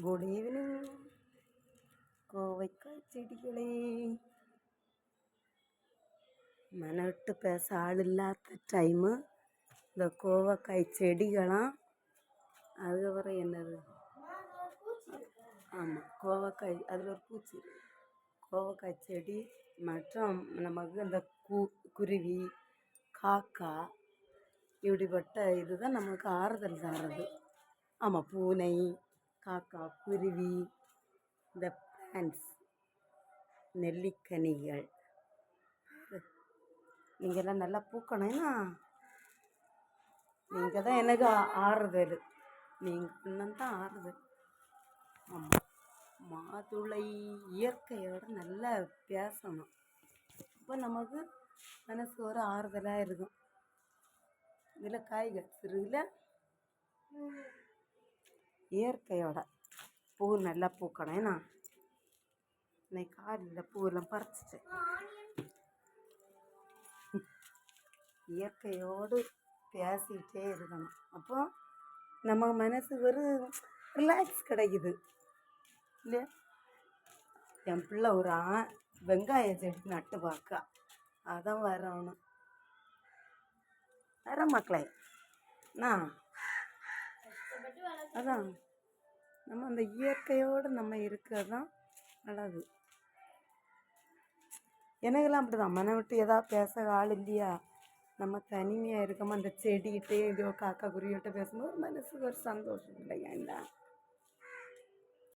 Good evening கோவைக்காய் செடிகளே. மனவிட்டு பேச ஆள் இல்லாத டைமு இந்த கோவைக்காய் செடிகளாம். அதுக்கப்புறம் என்னது, ஆமாம் கோவைக்காய், அதில் ஒரு பூச்சி, கோவைக்காய் செடி மற்றும் நமக்கு இந்த குருவி காக்கா இப்படிப்பட்ட இதுதான் நமக்கு ஆறுதல் தர்றது. ஆமாம், பூனை காக்கா குருவி இந்த பிளான்ட்ஸ் நெல்லிக்கனிகள் நீங்கள்லாம் நல்லா பூக்கணும்னா நீங்கள் தான் எனக்கு ஆறுதல். நீங்கள் இன்னும் தான் ஆறுதல். ஆமாம், மாதுளை இயற்கையோடு நல்லா பேசணும். இப்போ நமக்கு மனசு ஒரு ஆறுதலாக இருக்கும். இதில் காய்கள் சிறுவில் இயற்கையோட பூ நல்லா பூக்கணும். ஏன்னா இன்னைக்கு காலையில் பூவெல்லாம் பறிச்சிட்டேன். இயற்கையோடு பேசிக்கிட்டே இருக்கணும். அப்போ நம்ம மனசுக்கு ஒரு ரிலாக்ஸ் கிடைக்குது இல்லையா? என் பிள்ளை ஒரு வெங்காய செடி நட்டு பார்க்க, அதான் வரணும். வர மக்களே, அதான் நம்ம அந்த இயற்கையோடு நம்ம இருக்கிறது தான் அழகு. எனக்கெல்லாம் அப்படி தான். மன விட்டு எதாவது பேச ஆள் இல்லையா, நம்ம தனிமையாக இருக்கோமோ அந்த செடிகிட்டே இதோ காக்கா குருவிகிட்ட பேசும்போது மனசுக்கு ஒரு சந்தோஷம் இல்லையா?